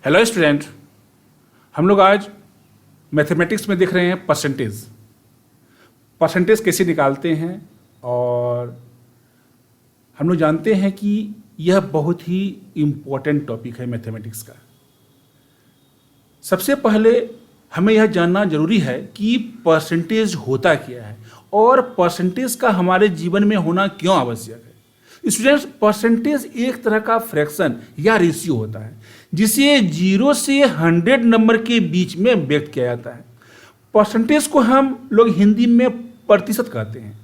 Hello student, हम लोग आज मैथमेटिक्स में देख रहे हैं परसेंटेज। परसेंटेज कैसे निकालते हैं और हम लोग जानते हैं कि यह बहुत ही इम्पोर्टेंट टॉपिक है मैथमेटिक्स का। सबसे पहले हमें यह जानना जरूरी है कि परसेंटेज होता क्या है और परसेंटेज का हमारे जीवन में होना क्यों आवश्यक है। स्टूडेंट्स, परसेंटेज एक तरह का फ्रैक्शन या रेशियो होता है जिसे 0 से 100 नंबर के बीच में व्यक्त किया जाता है। परसेंटेज को हम लोग हिंदी में प्रतिशत कहते हैं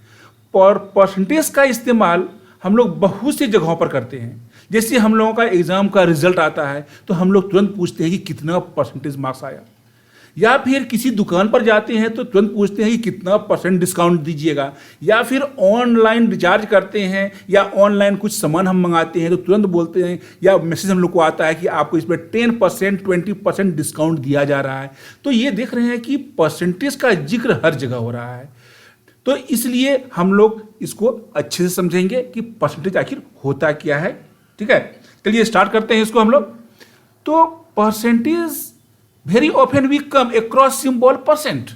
और परसेंटेज का इस्तेमाल हम लोग बहुत सी जगहों पर करते हैं। जैसे हम लोगों का एग्जाम का रिजल्ट आता है तो हम लोग तुरंत पूछते हैं कि कितना परसेंटेज मार्क्स आया, या फिर किसी दुकान पर जाते हैं तो तुरंत पूछते हैं कि कितना परसेंट डिस्काउंट दीजिएगा, या फिर ऑनलाइन रिचार्ज करते हैं या ऑनलाइन कुछ सामान हम मंगाते हैं तो तुरंत बोलते हैं या मैसेज हम लोग को आता है कि आपको इसमें 10% 20% डिस्काउंट दिया जा रहा है। तो ये देख रहे हैं कि परसेंटेज का जिक्र हर जगह हो रहा है। तो इसलिए हम लोग इसको अच्छे से समझेंगे कि परसेंटेज आखिर होता क्या है। ठीक है, चलिए स्टार्ट करते हैं इसको हम लोग। तो percentage very often we come across symbol percent.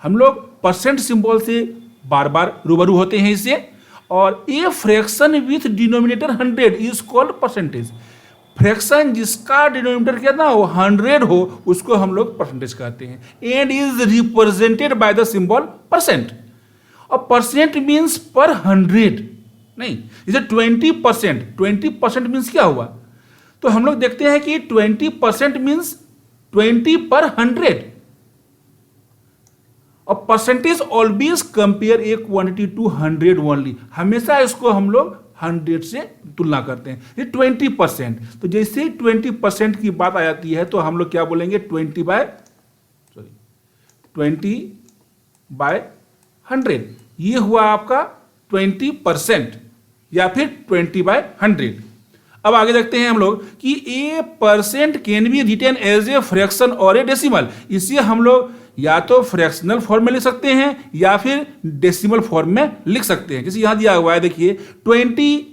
हम लोग परसेंट सिंबल से बार बार रूबरू होते हैं इससे। और a fraction with denominator 100 is called percentage. Fraction जिसका डिनोमिनेटर कितना हो 100 हो उसको हम लोग परसेंटेज कहते हैं। And is represented by the symbol percent. और परसेंट मीन्स पर 100 नहीं, जैसे 20% मीन्स क्या हुआ। तो हम लोग देखते हैं कि 20% मीन्स 20 पर 100। और percentage always compare a quantity to 100 only. हमेशा इसको हम लोग 100 से तुलना करते हैं। ये 20%, तो जैसे ही 20% की बात आ जाती है तो हम लोग क्या बोलेंगे 20 बाय 100। ये हुआ आपका 20% या फिर 20 बाय 100। अब आगे देखते हैं हम लोग कि a percent can be written as a fraction और ए डेसिमल। इसे हम लोग या तो फ्रैक्शनल फॉर्म में लिख सकते हैं या फिर डेसिमल फॉर्म में लिख सकते हैं। जैसे यहां दिया हुआ है, देखिए 20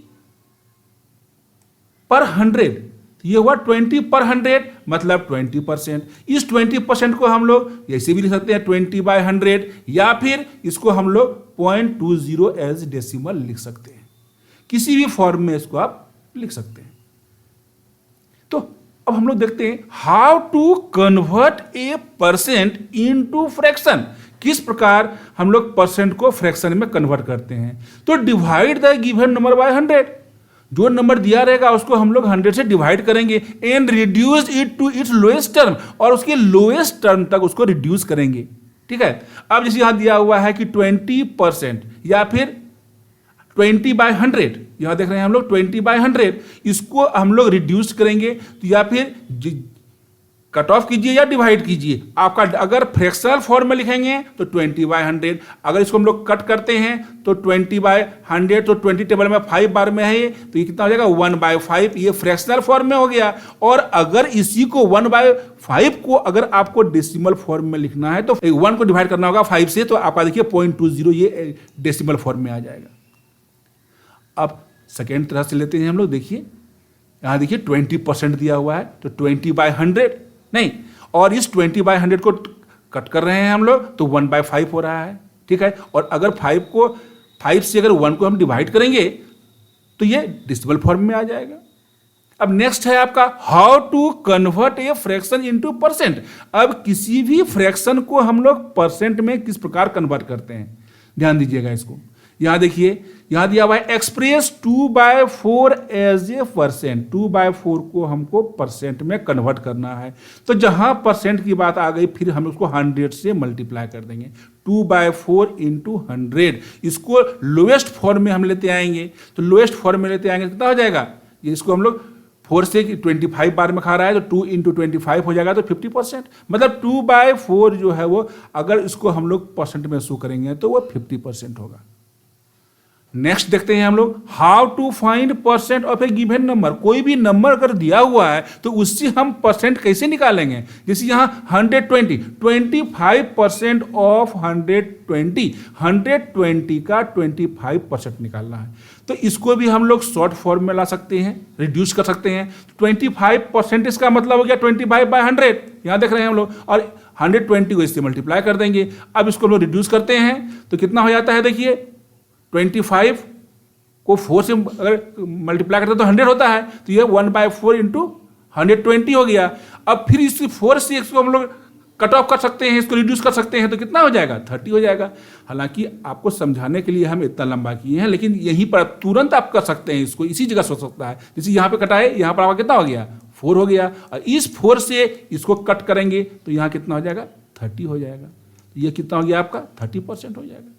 पर 100, ये हुआ 20 पर 100 मतलब 20%। इस 20% को हम लोग ऐसे भी लिख सकते हैं 20 बाय 100, या फिर इसको हम लोग 0.20 एज डेसिमल लिख सकते हैं। किसी भी फॉर्म में इसको आप लिख सकते हैं। तो अब हम लोग देखते हैं how to convert a percent into fraction. किस प्रकार हम लोग परसेंट को फ्रैक्शन में कन्वर्ट करते हैं। तो divide the given number by 100। जो नंबर दिया रहेगा उसको हम लोग 100 से डिवाइड करेंगे and reduce it to its lowest term, और उसके लोएस्ट टर्म तक उसको रिड्यूस करेंगे। ठीक है, अब जैसे यहां दिया हुआ है कि 20% या फिर 20 बाय 100, यहां देख रहे हैं हम लोग 20 बाय 100, इसको हम लोग रिड्यूस करेंगे तो या फिर कट ऑफ कीजिए या डिवाइड कीजिए। आपका अगर फ्रैक्शनल फॉर्म में लिखेंगे तो 20 बाय 100, अगर इसको हम लोग कट करते हैं तो 20 बाय 100, तो 20 टेबल में 5 बार में है तो ये कितना हो जाएगा 1/5। ये फ्रैक्शनल फॉर्म में हो गया। और अगर इसी को 1/5 को अगर आपको डेसिमल फॉर्म में लिखना है तो 1 को डिवाइड करना होगा 5 से, तो आपका देखिए 0.20 ये डेसिमल फॉर्म में आ जाएगा। अब सेकेंड तरह से लेते हैं हम लोग। देखिए यहां देखिए 20% दिया हुआ है तो 20 बाय 100 नहीं, और इस 20 बाय 100 को कट कर रहे हैं हम लोग तो 1/5 हो रहा है। ठीक है, और अगर 5 से अगर 1 को हम डिवाइड करेंगे तो ये डेसिमल फॉर्म में आ जाएगा। अब नेक्स्ट है आपका how to convert a fraction into percent. अब किसी भी फ्रैक्शन को हम लोग परसेंट में किस प्रकार कन्वर्ट करते हैं, ध्यान दीजिएगा इसको। यहां देखिए यहां दिया हुआ है एक्सप्रेस 2/4 एज ए परसेंट। 2/4 को हमको परसेंट में कन्वर्ट करना है। तो जहां परसेंट की बात आ गई फिर हम उसको 100 से मल्टीप्लाई कर देंगे। 2/4 इंटू 100, इसको लोएस्ट फॉर्म में हम लेते आएंगे। तो लोएस्ट फॉर्म में लेते आएंगे कितना हो जाएगा, ये इसको हम लोग 4 से 25 बार में खा रहा है तो 2 इंटू 25 हो जाएगा तो 50%। मतलब 2/4 जो है वो अगर इसको हम लोग परसेंट में शो करेंगे तो वो 50% होगा। नेक्स्ट देखते हैं हम लोग, how to find percent of a given number. कोई भी नंबर अगर दिया हुआ है तो उससे हम परसेंट कैसे निकालेंगे। जैसे यहाँ 120, 25% ऑफ 120, 120 का 25% निकालना है। तो इसको भी हम लोग शॉर्ट फॉर्म में ला सकते हैं, रिड्यूस कर सकते हैं। 25% इसका मतलब हो गया 25/100, यहाँ देख रहे हैं हम लोग, और 120 को इससे मल्टीप्लाई कर देंगे। अब इसको हम लोग रिड्यूस करते हैं तो कितना हो जाता है, देखिए 25 को 4 से अगर मल्टीप्लाई करते हैं तो 100 होता है, तो ये 1/4 इंटू 120 हो गया। अब फिर इस 4 से इसको हम लोग कट ऑफ कर सकते हैं, इसको रिड्यूस कर सकते हैं, तो कितना हो जाएगा, 30 हो जाएगा। हालांकि आपको समझाने के लिए हम इतना लंबा किए हैं, लेकिन यहीं पर तुरंत आप कर सकते हैं, इसको इसी जगह सोच सकता है। जैसे यहाँ पे कटा है, यहाँ पर आपका कितना हो गया, 4 हो गया, और इस 4 से इसको कट करेंगे तो यहाँ कितना हो जाएगा, 30 हो जाएगा। तो ये कितना हो गया आपका, 30% हो जाएगा,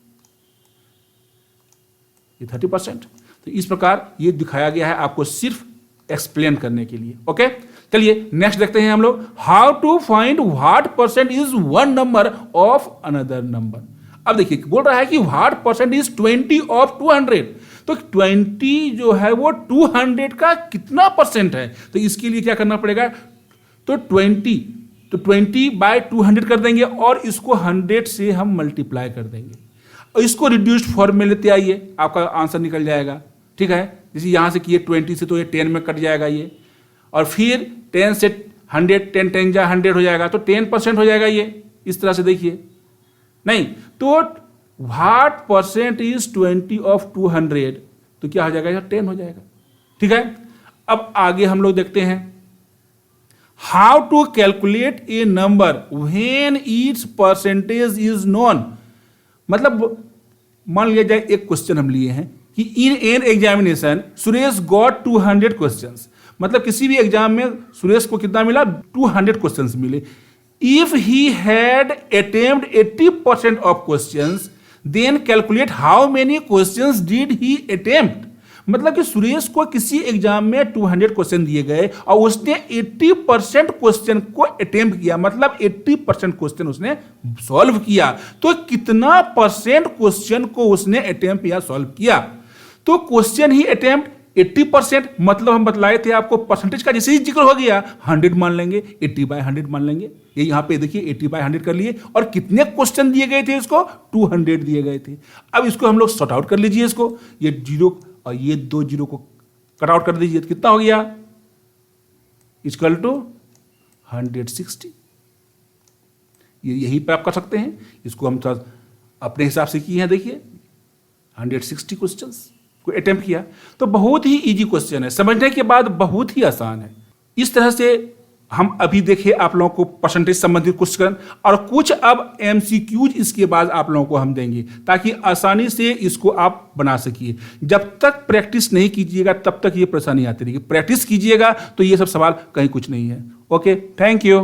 ये 30%। तो इस प्रकार ये दिखाया गया है आपको सिर्फ एक्सप्लेन करने के लिए। ओके, चलिए नेक्स्ट देखते हैं हम लोग, how to find what percent is one number of another number. अब देखिए बोल रहा है कि व्हाट परसेंट इज 20 ऑफ 200। तो 20 जो है वो 200 का कितना परसेंट है, तो इसके लिए क्या करना पड़ेगा, तो 20/200 कर देंगे और इसको 100 से हम मल्टीप्लाई कर देंगे और इसको रिड्यूस्ड फॉर्म में लेते आइए, आपका आंसर निकल जाएगा। ठीक है, जैसे यहाँ से किए 20 से तो ये 10 में कट जाएगा ये, और फिर 10 से 100, 10 10 जा 100 हो जाएगा, तो 10% हो जाएगा ये, इस तरह से देखिए। नहीं तो व्हाट परसेंट इज 20 ऑफ 200, तो क्या हो जाएगा, 10 हो जाएगा। ठीक है, अब आगे हम लोग देखते हैं, how to calculate a number when it's percentage is known. मतलब मान लिया जाए एक क्वेश्चन हम लिए हैं कि in an examination Suresh got 200 questions, मतलब किसी भी एग्जाम में सुरेश को कितना मिला, 200 क्वेश्चंस मिले। If he had attempt 80% of questions then calculate how many questions did he attempt. मतलब कि सुरेश को किसी एग्जाम में 200 क्वेश्चन दिए गए और उसने 80% क्वेश्चन को अटेम्प्ट किया, मतलब 80% क्वेश्चन उसने सॉल्व किया, तो कितना परसेंट क्वेश्चन को उसने अटेम्प्ट या सॉल्व किया। तो क्वेश्चन ही अटेम्प्ट 80%, मतलब हम बतलाए थे आपको परसेंटेज का जैसे ही जिक्र हो गया 100 मान लेंगे, 80/100 मान लेंगे। ये यहाँ पे देखिए 80/100 कर लिए, और कितने क्वेश्चन दिए गए थे इसको, 200 दिए गए थे। अब इसको हम लोग सॉर्ट आउट कर लीजिए, इसको ये 0 और ये 2 0 को कट आउट कर दीजिए, तो कितना हो गया, इक्वल टू 160। ये यहीं पे आप कर सकते हैं, इसको हम अपने हिसाब से किए हैं। देखिए 160 क्वेश्चंस को अटेम्प्ट किया, तो बहुत ही इजी क्वेश्चन है, समझने के बाद बहुत ही आसान है। इस तरह से हम अभी देखे आप लोगों को परसेंटेज संबंधित क्वेश्चन, और कुछ अब एमसीक्यूज इसके बाद आप लोगों को हम देंगे ताकि आसानी से इसको आप बना सकिए। जब तक प्रैक्टिस नहीं कीजिएगा तब तक ये परेशानी आती रहेगी, प्रैक्टिस कीजिएगा तो ये सब सवाल कहीं कुछ नहीं है। Okay, thank you.